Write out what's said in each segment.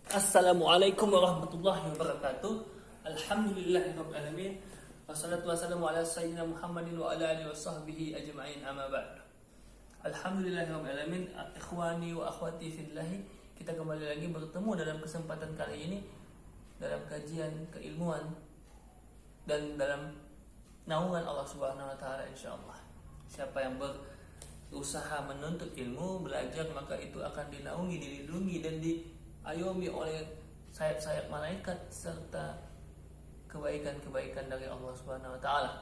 Assalamualaikum warahmatullahi wabarakatuh. Alhamdulillahirabbil alamin. Wassalatu wassalamu ala sayyidina Muhammadin wa ala alihi washabbihi ajma'in, amma ba'd. Alhamdulillahirabbil alamin. Ikhwani wa akhwati fillah, kita kembali lagi bertemu dalam kesempatan kali ini dalam kajian keilmuan dan dalam naungan Allah Subhanahu wa taala insyaallah. Siapa yang berusaha menuntut ilmu, belajar, maka itu akan dinaungi, dilindungi dan diayomi oleh sayap-sayap malaikat serta kebaikan-kebaikan dari Allah Subhanahu wa taala.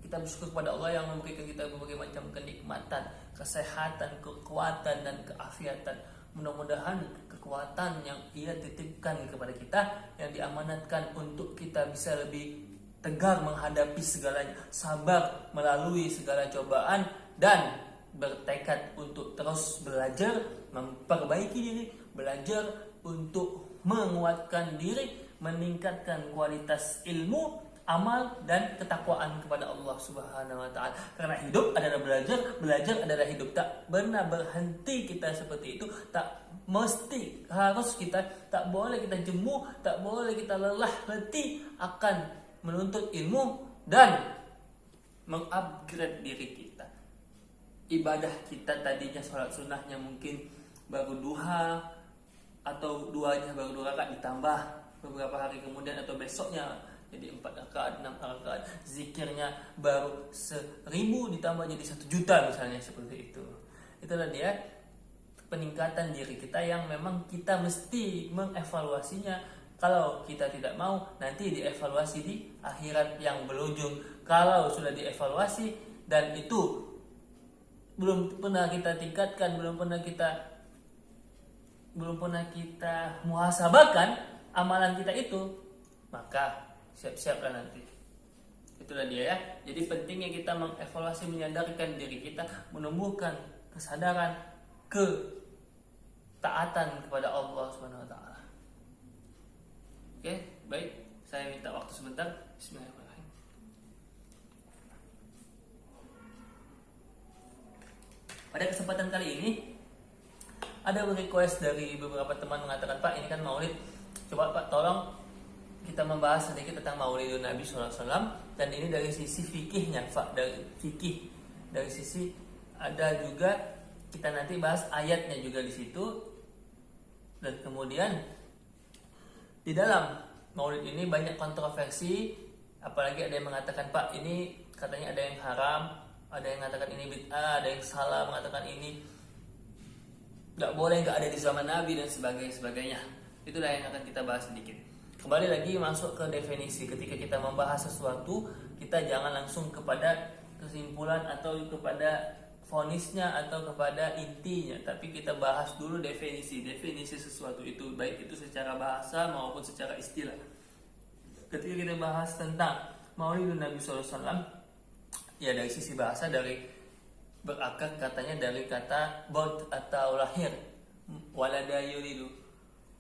Kita bersyukur kepada Allah yang memberikan kita berbagai macam kenikmatan, kesehatan, kekuatan dan keafiatan. Mudah-mudahan kekuatan yang Ia titipkan kepada kita, yang diamanatkan untuk kita bisa lebih tegar menghadapi segalanya, sabar melalui segala cobaan, dan bertekad untuk terus belajar, memperbaiki diri, belajar untuk menguatkan diri, meningkatkan kualitas ilmu, amal dan ketakwaan kepada Allah Subhanahu wa taala. Karena hidup adalah belajar, belajar adalah hidup. Tak pernah berhenti kita seperti itu, tak mesti harus kita, tak boleh kita jemu, tak boleh kita lelah letih akan menuntut ilmu dan mengupgrade diri kita. Ibadah kita tadinya sholat sunnahnya mungkin baru duha atau duanya baru 2 rakaat, ditambah beberapa hari kemudian atau besoknya jadi 4 rakaat, 6 rakaat. Zikirnya baru 1000 ditambah jadi 1 juta misalnya, seperti itu. Itulah dia peningkatan diri kita yang memang kita mesti mengevaluasinya. Kalau kita tidak mau, nanti dievaluasi di akhirat yang berujung. Kalau sudah dievaluasi dan itu belum pernah kita tingkatkan, belum pernah kita muhasabakan amalan kita itu, maka siap-siaplah nanti. Itulah dia ya. Jadi pentingnya kita mengevaluasi, menyadarkan diri kita, menumbuhkan kesadaran, ketaatan kepada Allah Subhanahu wa taala. Oke, baik. Saya minta waktu sebentar. Bismillahirrahmanirrahim. Pada kesempatan kali ini ada request dari beberapa teman mengatakan, Pak, ini kan Maulid, coba Pak tolong kita membahas sedikit tentang Maulidun Nabi SAW, dan ini dari sisi fikihnya, Pak, dari fikih, dari sisi ada juga kita nanti bahas ayatnya juga di situ, dan kemudian di dalam Maulid ini banyak kontroversi, apalagi ada yang mengatakan, Pak, ini katanya ada yang haram, ada yang mengatakan ini bid'ah, ada yang salah mengatakan ini nggak boleh, nggak ada di zaman Nabi dan sebagainya. Itulah yang akan kita bahas sedikit. Kembali lagi masuk ke definisi. Ketika kita membahas sesuatu, kita jangan langsung kepada kesimpulan atau kepada fonisnya atau kepada intinya, tapi kita bahas dulu definisi sesuatu itu, baik itu secara bahasa maupun secara istilah. Ketika kita bahas tentang Maulidun Nabi SAW, ya dari sisi bahasa, dari berakar katanya dari kata birth atau lahir, walada yulidu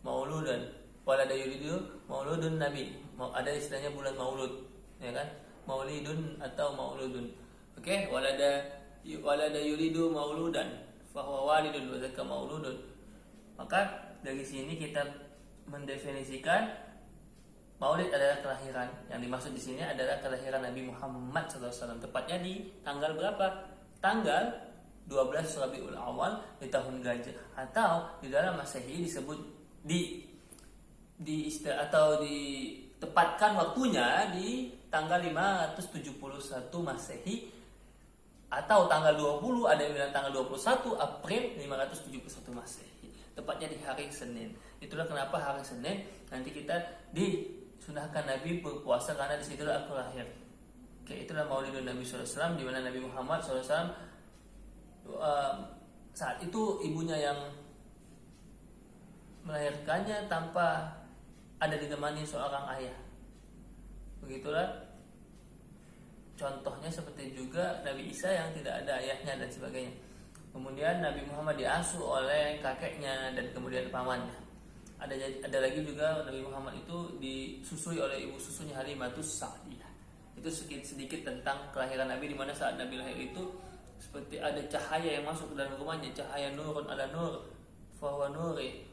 mauludan, walada yulidu mauludun nabi, ada istilahnya bulan maulud, ya kan, maulidun atau mauludun. Oke, walada yulidu mauludan fahuwa walidun wa zaka mauludun. Maka dari sini kita mendefinisikan Maulid adalah kelahiran. Yang dimaksud di sini adalah kelahiran Nabi Muhammad SAW. Tepatnya di tanggal berapa? Tanggal 12 Rabiul Awal di tahun Gajah, atau di dalam Masehi disebut ditempatkan waktunya di tanggal 571 Masehi, atau tanggal 20, ada yang bilang tanggal 21 April 571 Masehi. Tepatnya di hari Senin. Itulah kenapa hari Senin nanti kita disunahkan Nabi berpuasa, karena disitulah aku lahir. Oke, itulah Maulidun Nabi SAW, di mana Nabi Muhammad SAW saat itu ibunya yang melahirkannya tanpa ada ditemani seorang ayah. Begitulah contohnya, seperti juga Nabi Isa yang tidak ada ayahnya dan sebagainya. Kemudian Nabi Muhammad diasuh oleh kakeknya dan kemudian pamannya. Ada lagi juga Nabi Muhammad itu disusui oleh ibu susunya Halimatus Sa'diyah. Itu sedikit tentang kelahiran Nabi, di mana saat Nabi lahir itu seperti ada cahaya yang masuk ke dalam rumahnya, cahaya nurun ala nur fahuwa nuri,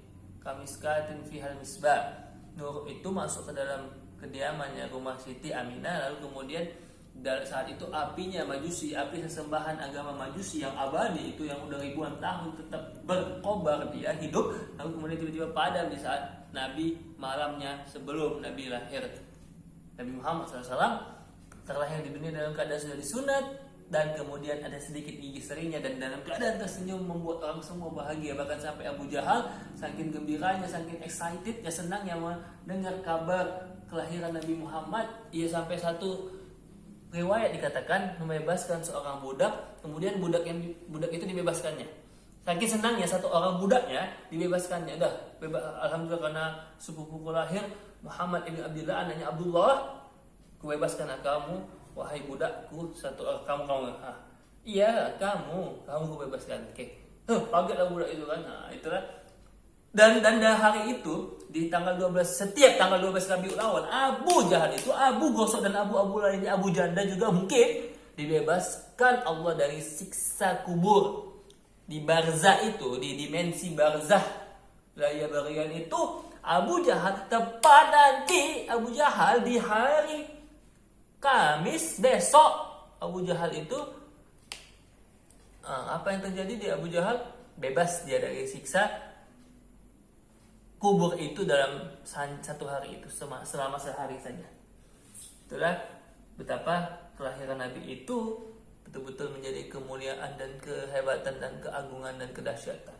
kamiskatin fihal misbah. Nur itu masuk ke dalam kediamannya rumah Siti Aminah, lalu kemudian saat itu apinya Majusi, api sesembahan agama Majusi yang abadi itu, yang udah ribuan tahun tetap berkobar, dia hidup, lalu kemudian tiba-tiba padam di saat Nabi malamnya sebelum Nabi lahir. Nabi Muhammad SAW terlahir di dunia dalam keadaan sudah disunat, dan kemudian ada sedikit gigi serinya, dan dalam keadaan tersenyum membuat orang semua bahagia. Bahkan sampai Abu Jahal saking gembiranya, saking excitednya, senangnya mendengar kabar kelahiran Nabi Muhammad, ia sampai satu riwayat dikatakan membebaskan seorang budak, kemudian budak itu dibebaskannya. Saking senangnya satu orang budaknya dibebaskannya. Alhamdulillah, karena sepupuku lahir Muhammad ibn Abdullah, anaknya Abdullah, kubebaskan kamu wahai budakku satu orang. Kamu iya kamu kubebaskan. Oke. Kagetlah budak itu kan. Nah, itulah. Dan hari itu di tanggal 12, setiap tanggal 12 Rabiul Awal, Abu Jahal itu, Abu Gosok dan Abu lainnya, Abu Janda juga mungkin dibebaskan Allah dari siksa kubur. Di barzah itu, di dimensi barzah raya barian itu, Abu Jahal tepat nanti, Abu Jahal di hari Kamis besok, Abu Jahal itu apa yang terjadi di Abu Jahal? Bebas dia dari siksa kubur itu dalam satu hari itu, selama sehari saja. Itulah betapa kelahiran Nabi itu betul-betul menjadi kemuliaan dan kehebatan dan keagungan dan kedahsyatan.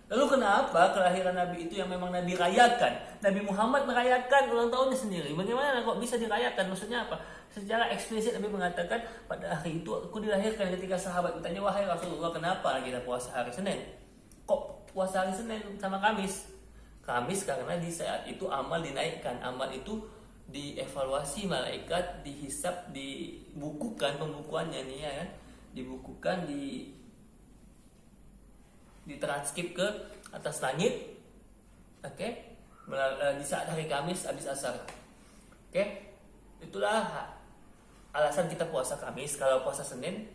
Lalu kenapa kelahiran Nabi itu yang memang Nabi rayakan? Nabi Muhammad merayakan ulang tahunnya sendiri. Bagaimana kok bisa dirayakan? Maksudnya apa? Secara eksplisit Nabi mengatakan, pada hari itu aku dilahirkan. Ketika sahabat bertanya, wahai Rasulullah, kenapa kita puasa hari Senin? Kok puasa hari Senin sama Kamis? Kamis karena di saat itu amal dinaikkan, amal itu dievaluasi malaikat, dihisap, dibukukan pembukuannya nih ya kan, dibukukan, ditranskrip ke atas langit. Oke. Di saat hari Kamis habis asar. Oke. Itulah alasan kita puasa Kamis. Kalau puasa Senin,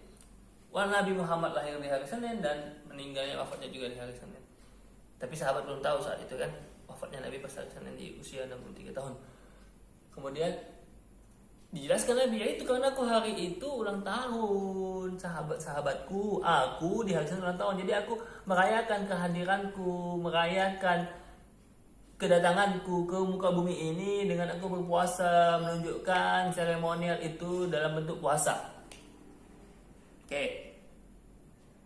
Nabi Muhammad lahir di hari Senin dan meninggalnya, wafatnya juga di hari Senin. Tapi sahabat belum tahu saat itu kan, wafatnya Nabi pas hari Senin di usia 63 tahun. Kemudian dijelaskan Nabi, itu karena aku hari itu ulang tahun sahabat-sahabatku, aku di hari Senin ulang tahun, jadi aku merayakan kehadiranku, merayakan kedatanganku ke muka bumi ini dengan aku berpuasa, menunjukkan seremonial itu dalam bentuk puasa. Oke.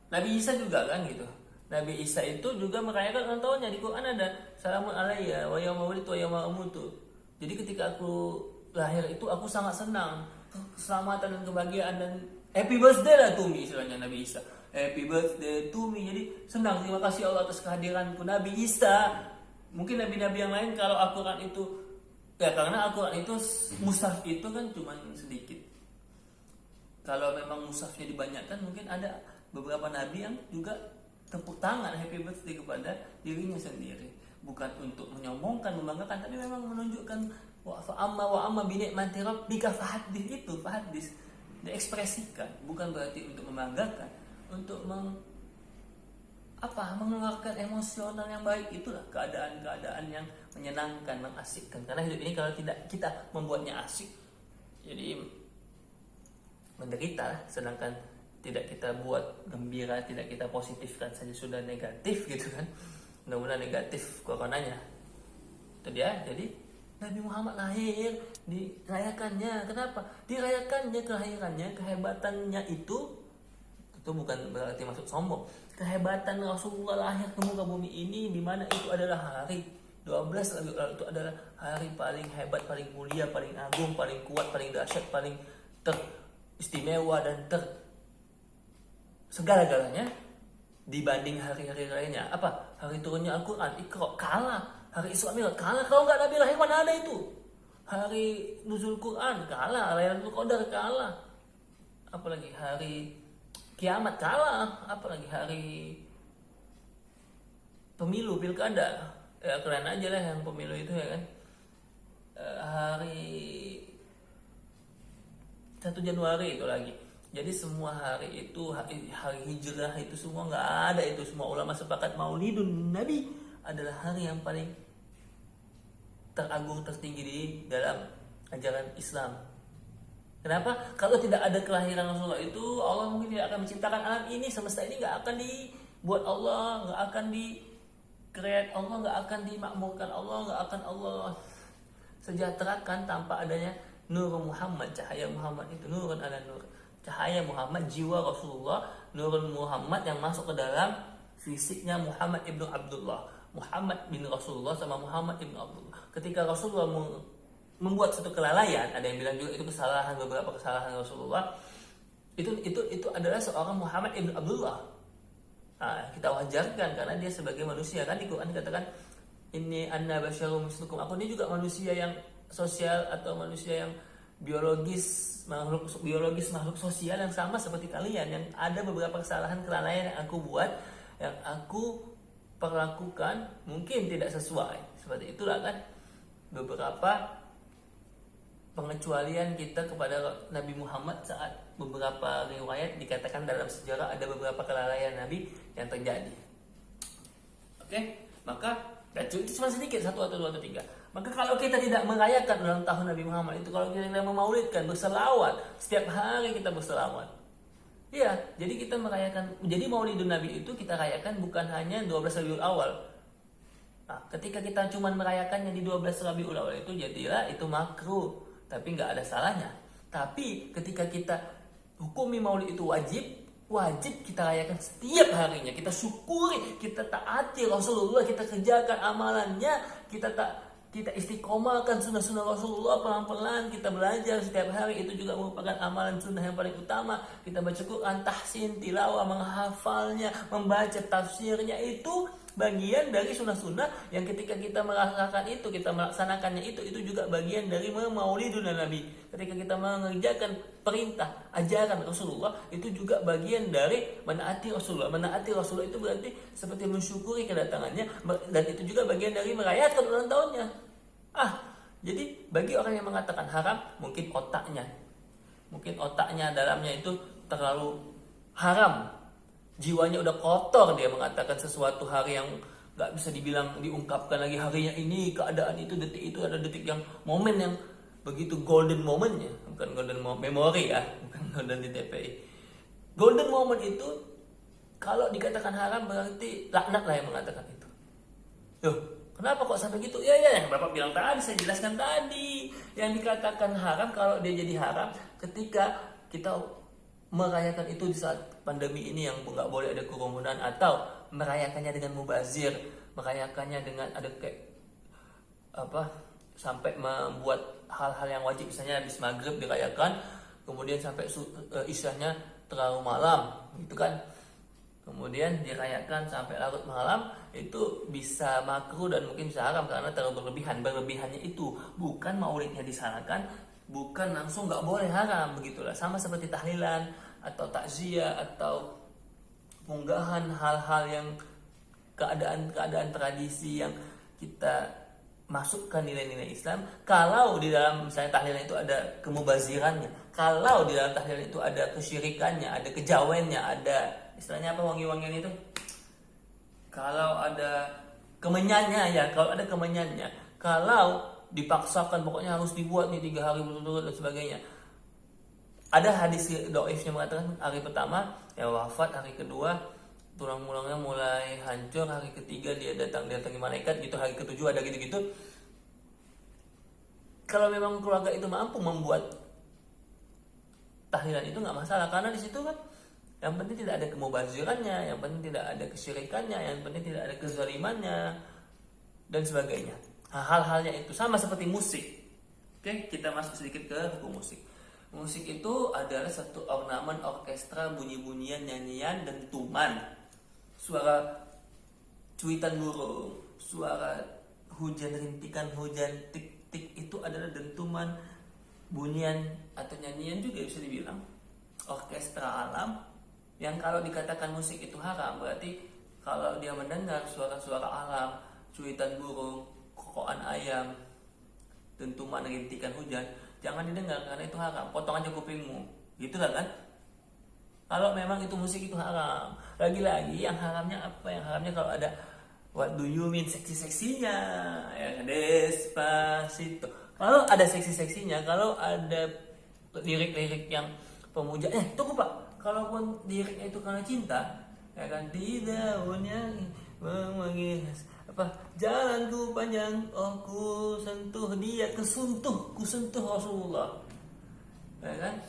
Nabi Isa juga kan gitu. Nabi Isa itu juga merayakan ulang tahunnya. Di Quran ada salamun alayya wa yauma wulidtu wa yauma amutu. Jadi ketika aku lahir itu aku sangat senang, keselamatan dan kebahagiaan, dan happy birthday lah to me, istilahnya Nabi Isa. Happy birthday to me. Jadi senang, terima kasih Allah atas kehadiranku. Nabi Isa, mungkin nabi-nabi yang lain kalau Al-Quran itu, ya karena Al-Quran itu mushaf itu kan cuma sedikit. Kalau memang mushafnya dibanyakan, mungkin ada beberapa nabi yang juga tepuk tangan happy birthday kepada dirinya sendiri, bukan untuk menyombongkan, membanggakan, tapi memang menunjukkan wa amma bi ni'mati rabbika fahaddits, itu fahaddits, diekspresikan, bukan berarti untuk membanggakan, untuk mengeluarkan emosional yang baik. Itulah keadaan-keadaan yang menyenangkan, mengasikkan. Karena hidup ini kalau tidak kita membuatnya asik, jadi menderita. Sedangkan tidak kita buat gembira, tidak kita positifkan saja sudah negatif gitu kan. Mudah-mudahan negatif coronanya. Itu dia. Jadi Nabi Muhammad lahir, dirayakannya. Kenapa? Dirayakannya kelahirannya, kehebatannya itu bukan berarti masuk sombong. Kehebatan Rasulullah lahir ke muka bumi ini, di mana itu adalah hari 12 itu adalah hari paling hebat, paling mulia, paling agung, paling kuat, paling dahsyat, paling teristimewa dan segala-galanya dibanding hari-hari lainnya. Apa? Hari turunnya Al-Quran, Iqra, kalah. Hari Isra Mi'raj, kalah. Kalau nggak Nabi lahir, mana ada itu? Hari Nuzul Quran, kalah. Lailatul Qadar, kalah. Apalagi hari kiamat, kalah. Apalagi hari pemilu, pilkada. Ya keren aja lah yang pemilu itu ya kan. Hari 1 Januari itu lagi. Jadi semua hari itu, hari hijrah itu semua nggak ada itu. Semua ulama sepakat maulidun Nabi adalah hari yang paling teragung, tertinggi di dalam ajaran Islam. Kenapa? Kalau tidak ada kelahiran Rasulullah itu, Allah mungkin tidak akan menciptakan alam ini, semesta ini nggak akan dibuat Allah, nggak akan di-create Allah, nggak akan dimakmurkan Allah, nggak akan Allah sejahterakan tanpa adanya Nur Muhammad, cahaya Muhammad itu, nurun ala nur, cahaya Muhammad, jiwa Rasulullah, nurun Muhammad yang masuk ke dalam fisiknya Muhammad ibnu Abdullah, Muhammad bin Rasulullah sama Muhammad ibnu Abdullah. Ketika Rasulullah membuat satu kelalaian, ada yang bilang juga itu kesalahan, beberapa kesalahan Rasulullah, itu adalah seorang Muhammad ibnu Abdullah. Nah, kita wajarkan karena dia sebagai manusia, kan di Quran dikatakan ini anna basyarum mislukum, aku ini juga manusia yang sosial atau manusia yang biologis makhluk sosial yang sama seperti kalian, yang ada beberapa kesalahan kelalaian yang aku buat, yang aku perlakukan mungkin tidak sesuai. Seperti itulah kan beberapa pengecualian kita kepada Nabi Muhammad saat beberapa riwayat dikatakan dalam sejarah ada beberapa kelalaian Nabi yang terjadi. Oke, maka itu cuma sedikit, 1 atau 2 atau 3. Maka kalau kita tidak merayakan ulang tahun Nabi Muhammad itu, kalau kita tidak memaulidkan, berselawat, setiap hari kita berselawat. Iya, jadi kita merayakan, jadi Maulidun Nabi itu kita rayakan bukan hanya 12 Rabiul Awal. Nah, ketika kita cuma merayakannya di 12 Rabiul Awal itu jadilah itu makruh, tapi nggak ada salahnya. Tapi ketika kita hukumi Maulid itu wajib kita rayakan setiap harinya, kita syukuri, kita taati Rasulullah, kita kerjakan amalannya, kita istiqomahkan sunnah-sunnah Rasulullah pelan-pelan, kita belajar setiap hari, itu juga merupakan amalan sunnah yang paling utama. Kita baca Quran, tahsin, tilawah, menghafalnya, membaca tafsirnya, itu bagian dari sunnah-sunnah yang ketika kita merasakan itu, kita melaksanakannya itu juga bagian dari maulidun Nabi. Ketika kita mengerjakan perintah, ajaran Rasulullah, itu juga bagian dari menaati Rasulullah. Menaati Rasulullah itu berarti seperti mensyukuri kedatangannya, dan itu juga bagian dari merayakan ulang tahunnya. Jadi bagi orang yang mengatakan haram, mungkin otaknya dalamnya itu terlalu haram, jiwanya udah kotor, dia mengatakan sesuatu hari yang nggak bisa diungkapkan lagi harinya ini, keadaan itu, detik itu, ada detik yang momen yang begitu golden momennya, bukan golden memory ya, bukan golden di TPI. Golden moment itu kalau dikatakan haram berarti laknat lah yang mengatakan itu. Loh, kenapa kok sampai gitu? Ya, yang Bapak bilang tadi, saya jelaskan tadi. Yang dikatakan haram kalau dia jadi haram ketika kita merayakan itu di saat pandemi ini yang nggak boleh ada kerumunan, atau merayakannya dengan mubazir, merayakannya dengan ada kayak sampai membuat hal-hal yang wajib, misalnya habis maghrib dirayakan, kemudian sampai isyahnya terlalu malam, gitu kan? Kemudian dirayakan sampai larut malam, itu bisa makruh dan mungkin bisa haram karena terlalu berlebihan. Berlebihannya itu bukan maulidnya disalahkan, bukan langsung nggak boleh haram, begitulah. Sama seperti tahlilan atau takziah atau unggahan hal-hal yang keadaan tradisi yang kita masukkan nilai-nilai Islam. Kalau di dalam misalnya tahlilan itu ada kemubazirannya, kalau di dalam tahlilan itu ada kesyirikannya, ada kejawennya, ada istilahnya apa, wangi-wangian itu, kalau ada kemenyannya ya, kalau ada kemenyannya, kalau dipaksakan pokoknya harus dibuat nih 3 hari berturut-turut dan sebagainya. Ada hadis dhaif yang mengatakan hari pertama ya wafat, hari kedua tulang-tulangnya mulai hancur, hari ketiga dia datangi malaikat gitu, hari ketujuh ada gitu-gitu. Kalau memang keluarga itu mampu membuat tahlilan itu nggak masalah, karena di situ kan yang penting tidak ada kemubazirannya, yang penting tidak ada kesyirikannya, yang penting tidak ada kezalimannya dan sebagainya. Hal-halnya itu sama seperti musik. Oke, kita masuk sedikit ke hukum musik. Musik itu adalah satu ornamen orkestra, bunyi-bunyian, nyanyian, dentuman, suara cuitan burung, suara hujan, rintikan hujan, tik-tik, itu adalah dentuman, bunyian atau nyanyian juga bisa dibilang orkestra alam. Yang kalau dikatakan musik itu haram, berarti kalau dia mendengar suara-suara alam, cuitan burung, kokokan ayam, dentuman, rintikan hujan, jangan didengar karena itu haram, potong aja kupingmu, gitu kan? Kalau memang itu musik itu haram. Lagi-lagi yang haramnya apa? Yang haramnya kalau ada What do you mean seksi-seksinya? Ya, Despacito. Kalau ada seksi-seksinya, kalau ada lirik-lirik yang pemuja, tunggu Pak, kalaupun liriknya itu karena cinta, ya kan, di daunnya memanggil apa, jalanku panjang, oh ku sentuh dia, ku sentuh Rasulullah, ya kan.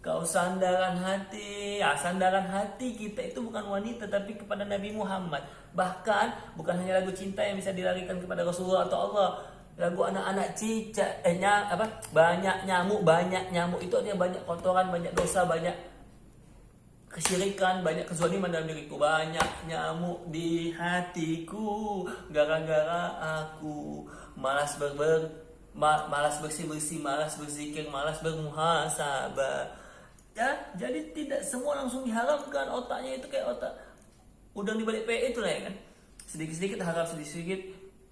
Kau sandaran hati, sandaran hati kita itu bukan wanita tapi kepada Nabi Muhammad. Bahkan bukan hanya lagu cinta yang bisa dilarikan kepada Rasulullah atau Allah. Lagu anak-anak cicak, banyak nyamuk itu artinya banyak kotoran, banyak dosa, banyak kesyirikan, banyak kezaliman dalam diriku. Banyak nyamuk di hatiku gara-gara aku malas bersih-bersih, malas berzikir, malas bermuhasabah. Ya, jadi tidak semua langsung diharamkan. Otaknya itu kayak otak udang di balik PE itu lah ya kan. Sedikit-sedikit haram, sedikit-sedikit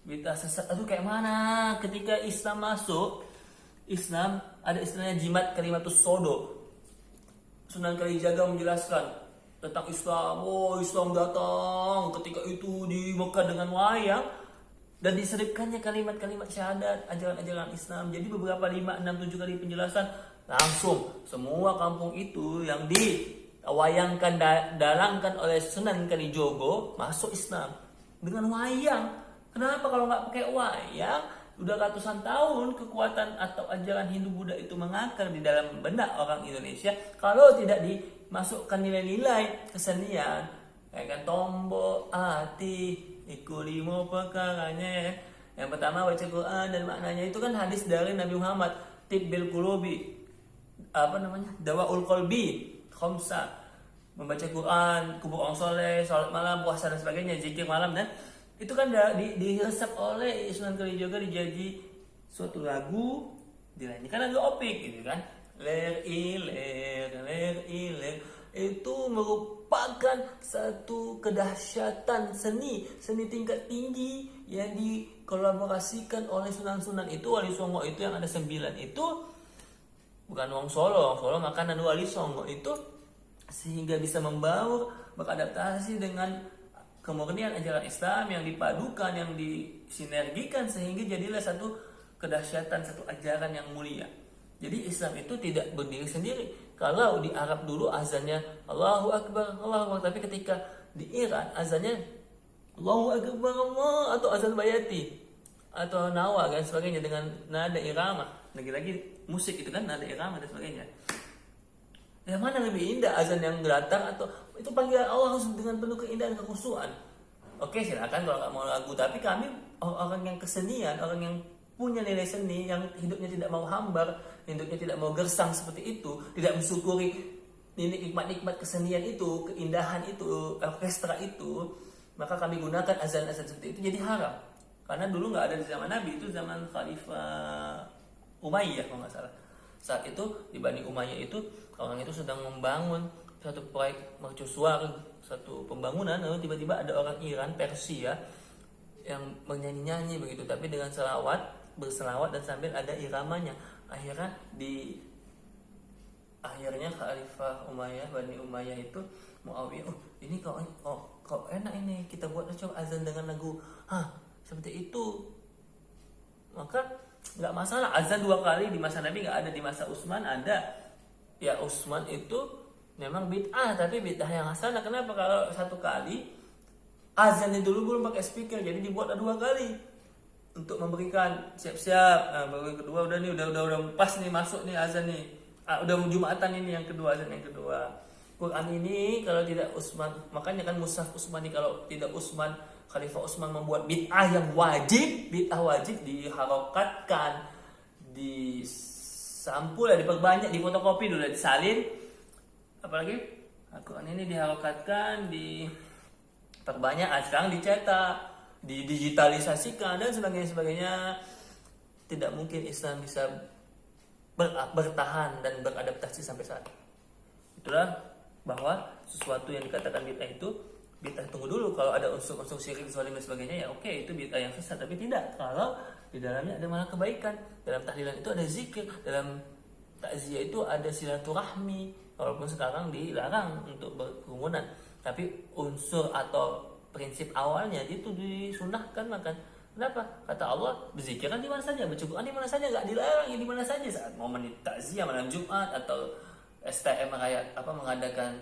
bid'ah sesat. Aduh, kayak mana ketika Islam masuk, Islam ada istilahnya jimat kalimatus sodo. Sunan Kalijaga menjelaskan tentang Islam. Oh, Islam datang ketika itu di Mekah dengan wayang dan diselipkannya kalimat-kalimat syahadat, ajaran-ajaran Islam. Jadi beberapa 5, 6, 7 kali penjelasan, langsung semua kampung itu yang diwayangkan, dalangkan oleh Sunan Kalijogo masuk Islam dengan wayang. Kenapa kalau nggak pakai wayang? Udah ratusan tahun kekuatan atau ajaran Hindu Buddha itu mengakar di dalam benak orang Indonesia. Kalau tidak dimasukkan nilai-nilai kesenian, kayak kan, tombol hati, iku limo perkaranya ya kan? Yang pertama baca Quran dan maknanya itu kan hadis dari Nabi Muhammad, tibbil qulubi, dawaul qalbi, khamsa, membaca Quran, kubur orang soleh, salat malam, puasa dan sebagainya, zikir malam, dan itu kan diresap oleh Sunan Kalijaga, dijaji suatu lagu, dinyanyikan lagu opik gitu kan. Ler iler itu merupakan satu kedahsyatan seni tingkat tinggi yang dikolaborasikan oleh sunan-sunan itu. Wali Songo itu yang ada 9 itu bukan Wong Solo makanan Wali Songo itu, sehingga bisa membaur, beradaptasi dengan kemurnian ajaran Islam yang dipadukan, yang disinergikan, sehingga jadilah satu kedahsyatan, satu ajaran yang mulia. Jadi Islam itu tidak berdiri sendiri. Kalau di Arab dulu azannya Allahu Akbar, Allahu Akbar, tapi ketika di Iran azannya Allahu Akbar Allah, atau azan bayati atau nawa dan sebagainya dengan nada irama. Lagi-lagi musik itu kan nada irama dan sebagainya. Yang mana lebih indah, azan yang gelatang atau itu panggilan Allah dengan penuh keindahan, kekhusyuan? Oke, silakan kalau nggak mau lagu, tapi kami orang yang kesenian, orang yang punya nilai seni, yang hidupnya tidak mau hambar, hidupnya tidak mau gersang seperti itu, tidak mensyukuri nikmat-nikmat kesenian itu, keindahan itu, orkestra itu, maka kami gunakan azan-azan seperti itu jadi haram. Karena dulu nggak ada di zaman Nabi, itu zaman Khalifah Umayyah kalau nggak salah. Saat itu di Bani Umayyah itu orang itu sedang membangun satu proyek mercusuar, satu pembangunan, lalu tiba-tiba ada orang Iran, Persia yang menyanyi-nyanyi begitu, tapi dengan berselawat dan sambil ada iramanya. Akhirnya Khalifah Umayyah, Bani Umayyah itu Muawiyah, ini kok enak ini, kita buat coba azan dengan lagu seperti itu. Maka nggak masalah azan 2 kali di masa Nabi, nggak ada. Di masa Utsman ada. Ya Utsman itu memang bid'ah, tapi bid'ah yang hasanah. Kenapa? Kalau 1 kali azannya dulu belum pakai speaker, jadi dibuat 2 kali untuk memberikan siap-siap. Baru kedua udah pas nih, masuk nih azan nih. Udah Jumatan ini yang kedua, azan yang kedua. Quran ini kalau tidak Utsman, makanya kan Mushaf Utsmani, kalau tidak Utsman, Khalifah Utsman membuat bid'ah yang wajib, diharokatkan, disampul, diperbanyak, difotokopi dulu, disalin, apalagi Al-Quran ini diharokatkan, diperbanyak, sekarang dicetak, didigitalisasikan dan sebagainya. Tidak mungkin Islam bisa bertahan dan beradaptasi sampai saat ini. Itulah bahwa sesuatu yang dikatakan bid'ah itu bid'ah. Tunggu dulu, kalau ada unsur-unsur syirik, zalim dan sebagainya, ya oke, itu bid'ah yang sesat. Tapi tidak kalau di dalamnya ada malah kebaikan. Dalam tahlilan itu ada zikir, dalam takziah itu ada silaturahmi, walaupun sekarang dilarang untuk berkerumunan. Tapi unsur atau prinsip awalnya itu disunahkan makan. Kenapa? Kata Allah, berzikirkan di mana saja, baca Quran di mana saja, nggak dilarang di mana saja saat momen takziah malam Jumat atau STM mengadakan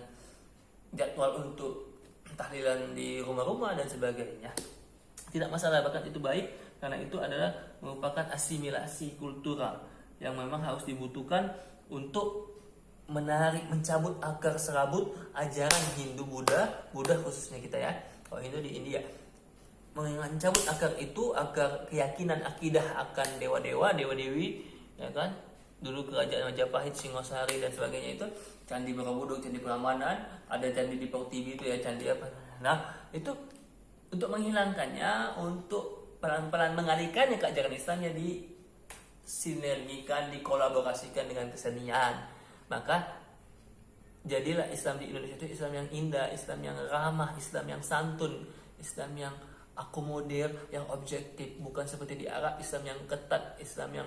jadwal untuk tahlilan di rumah-rumah dan sebagainya. Tidak masalah, bahkan itu baik karena itu adalah merupakan asimilasi kultural yang memang harus dibutuhkan untuk mencabut akar serabut ajaran Hindu Buddha khususnya kita ya. Kalau Hindu di India. Mencabut akar itu, akar keyakinan akidah akan dewa-dewa, dewa-dewi, ya kan? Dulu kerajaan Majapahit, Singosari dan sebagainya itu, Candi Borobudur, Candi Prambanan, ada candi di Portibi itu ya, candi apa. Nah, itu untuk menghilangkannya, untuk pelan-pelan mengalihkannya ke ajaran Islamnya disinergikan, dikolaborasikan dengan kesenian. Maka jadilah Islam di Indonesia itu Islam yang indah, Islam yang ramah, Islam yang santun, Islam yang akomodir, yang objektif, bukan seperti di Arab, Islam yang ketat, Islam yang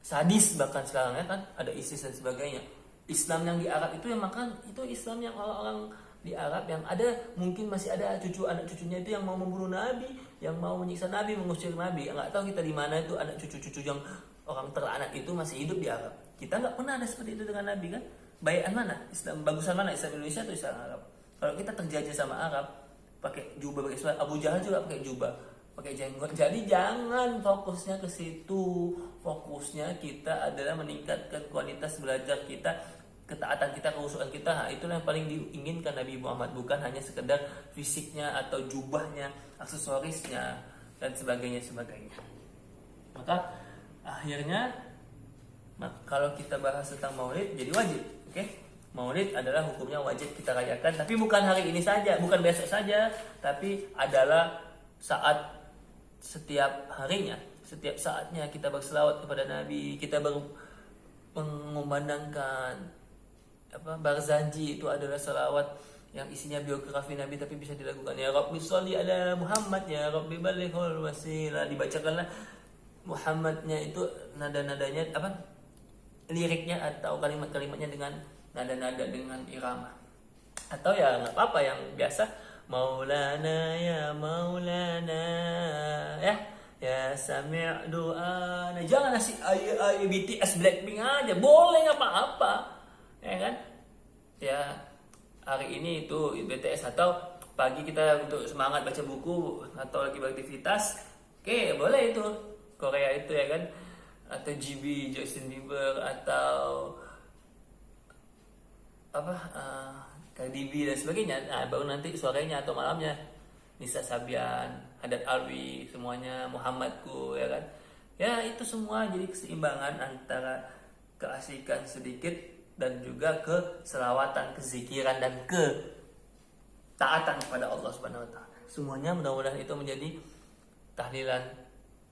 sadis bahkan sekarang ya kan, ada ISIS dan sebagainya. Islam yang di Arab itu yang makan itu Islam yang orang-orang di Arab yang ada mungkin masih ada anak cucunya itu yang mau membunuh Nabi, yang mau menyiksa Nabi, mengusir Nabi. Nggak tahu kita di mana itu anak cucu-cucu yang orang terlaknat itu masih hidup di Arab. Kita nggak pernah ada seperti itu dengan Nabi kan. Bayan mana? Islam bagusan mana? Islam Indonesia atau Islam Arab? Kalau kita terjajah sama Arab, pakai jubah pakai Islam, Abu Jahal juga pakai jubah, pakai jenggot. Jadi jangan fokusnya ke situ. Fokusnya kita adalah meningkatkan kualitas belajar kita, ketaatan kita, kekhusyuan kita. Nah, itulah yang paling diinginkan Nabi Muhammad, bukan hanya sekedar fisiknya atau jubahnya, aksesorisnya dan sebagainya. Maka akhirnya kalau kita bahas tentang Maulid jadi wajib, oke? Maulid adalah hukumnya wajib kita rayakan, tapi bukan hari ini saja, bukan besok saja, tapi adalah saat setiap harinya, setiap saatnya kita berselawat kepada Nabi, kita mengumandangkan Barzanji itu adalah selawat yang isinya biografi Nabi tapi bisa dilakukan. Ya Rabbi sholli ala Muhammad, ya Rabbi balighul wasilah, dibacakanlah Muhammadnya itu nada-nadanya liriknya atau kalimat-kalimatnya dengan nada-nada dengan irama. Atau ya nggak apa-apa yang biasa, Maulana ya Maulana ya sami' doa. Nah, jangan ngasih ayu BTS Blackpink aja, boleh nggak apa-apa, ya kan? Ya hari ini itu BTS, atau pagi kita untuk semangat baca buku atau lagi beraktivitas, oke, boleh itu Korea itu ya kan, atau GB Justin Bieber atau Cardi B dan sebagainya. Nah, baru nanti sorenya atau malamnya Nisa Sabian, Haddad Alwi, semuanya Muhammadku ya kan. Ya itu semua jadi keseimbangan antara keasikan sedikit dan juga keselawatan, kezikiran dan ketaatan kepada Allah Subhanahu wa taala. Semuanya mudah-mudahan itu menjadi tahlilan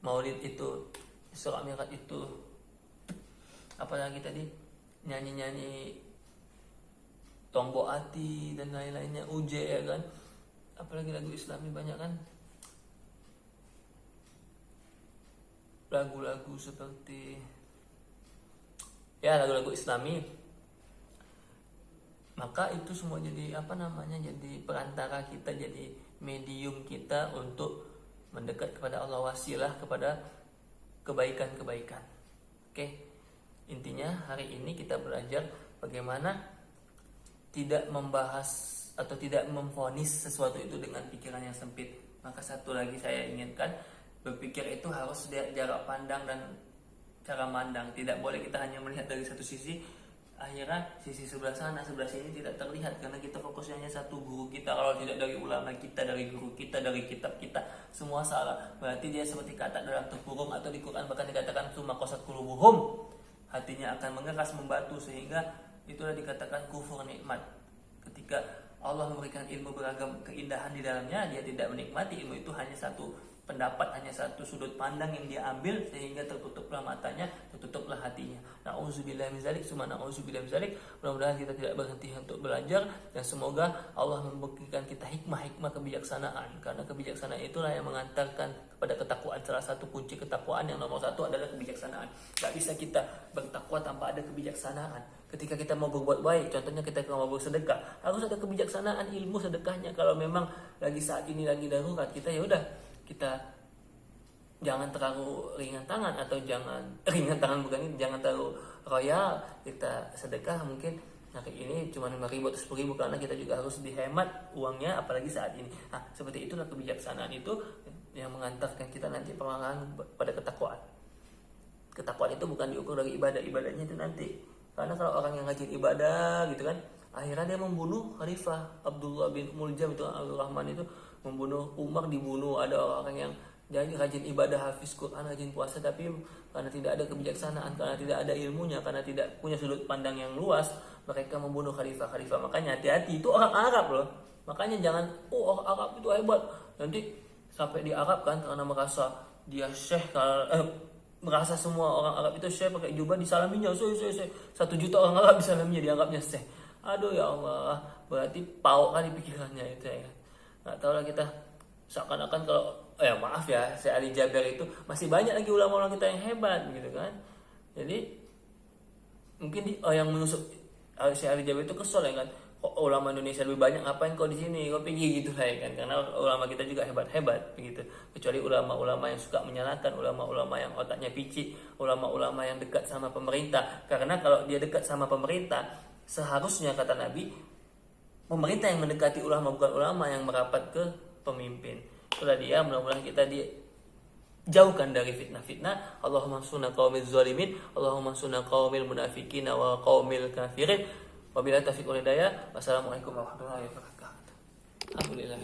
Maulid itu, Isra Mi'raj itu, apalagi tadi nyanyi-nyanyi Tombo Ati dan lain-lainnya, Uje ya kan, apalagi lagu Islami banyak kan, lagu-lagu seperti ya lagu-lagu Islami. Maka itu semua jadi jadi perantara kita, jadi medium kita untuk mendekat kepada Allah, wasilah kepada kebaikan-kebaikan. Oke. Intinya hari ini kita belajar bagaimana tidak membahas atau tidak memvonis sesuatu itu dengan pikiran yang sempit. Maka satu lagi saya inginkan, berpikir itu harus jarak pandang dan cara mandang. Tidak boleh kita hanya melihat dari satu sisi, akhirnya sisi sebelah sana, sebelah sini tidak terlihat karena kita fokusnya hanya satu guru kita. Kalau tidak dari ulama kita, dari guru kita, dari kitab kita, semua salah. Berarti dia seperti kata dalam terkurung, atau di Quran bahkan dikatakan summa qasat qulubuhum, hatinya akan mengeras, membatu, sehingga itulah dikatakan kufur nikmat. Ketika Allah memberikan ilmu beragam keindahan di dalamnya, dia tidak menikmati ilmu itu, hanya satu pendapat, hanya satu sudut pandang yang dia ambil, sehingga tertutuplah matanya, tertutuplah hatinya. Na'udzubillah min dzalik, summa na'udzubillah min dzalik. Mudah-mudahan kita tidak berhenti untuk belajar, dan semoga Allah memberikan kita hikmah kebijaksanaan, karena kebijaksanaan itulah yang mengantarkan kepada ketakwaan. Salah satu kunci ketakwaan yang nomor satu adalah kebijaksanaan. Gak bisa kita bertakwa tanpa ada kebijaksanaan. Ketika kita mau berbuat baik, contohnya kita mau bersedekah, harus ada kebijaksanaan ilmu sedekahnya. Kalau memang lagi saat ini lagi darurat, kita ya udah, kita jangan terlalu ringan tangan, atau jangan ringan tangan bukan ini, jangan terlalu royal. Kita sedekah mungkin hari ini cuma 5.000 atau 10.000, karena kita juga harus dihemat uangnya, apalagi saat ini. Nah, seperti itulah kebijaksanaan itu yang mengantarkan kita nanti perlahan pada ketakwaan. Ketakwaan itu bukan diukur dari ibadahnya itu nanti. Karena kalau orang yang rajin ibadah gitu kan, akhirnya dia membunuh Khalifah Abdullah bin Muljam itu, Abdul Rahman itu membunuh Umar, dibunuh. Ada orang yang jadi rajin ibadah, hafiz Quran, rajin puasa, tapi karena tidak ada kebijaksanaan, karena tidak ada ilmunya, karena tidak punya sudut pandang yang luas, mereka membunuh khalifah. Makanya hati-hati, itu orang Arab loh. Makanya jangan, orang Arab itu hebat, nanti sampai di Arab kan, karena merasa dia syekh, merasa semua orang Arab itu syekh, pakai jubah disalaminya, syekh. 1 juta orang Arab disalaminya, dianggapnya syekh. Aduh ya Allah, berarti pau kali pikirannya itu ya. Nggak tahu lah kita, seakan-akan kalau maaf ya, Syekh Ali Jaber itu masih banyak lagi ulama-ulama kita yang hebat gitu kan. Jadi mungkin yang menusuk Syekh Ali Jaber itu kesel ya kan, kok ulama Indonesia lebih banyak, ngapain kau di sini, kau pergi gitu lah ya kan. Karena ulama kita juga hebat-hebat begitu. Kecuali ulama-ulama yang suka menyalahkan, ulama-ulama yang otaknya picik, ulama-ulama yang dekat sama pemerintah. Karena kalau dia dekat sama pemerintah, seharusnya kata Nabi, pemerintah yang mendekati ulama, bukan ulama yang merapat ke pemimpin. Itulah dia, mudah-mudahan kita jauhkan dari fitnah-fitnah. Allahumma sunna qaumil zalimin, Allahumma sunna qaumil munafiqin wa qaumil kafirin. Wabillahi taufiq wal hidayah. Wassalamualaikum warahmatullahi wabarakatuh. Alhamdulillah.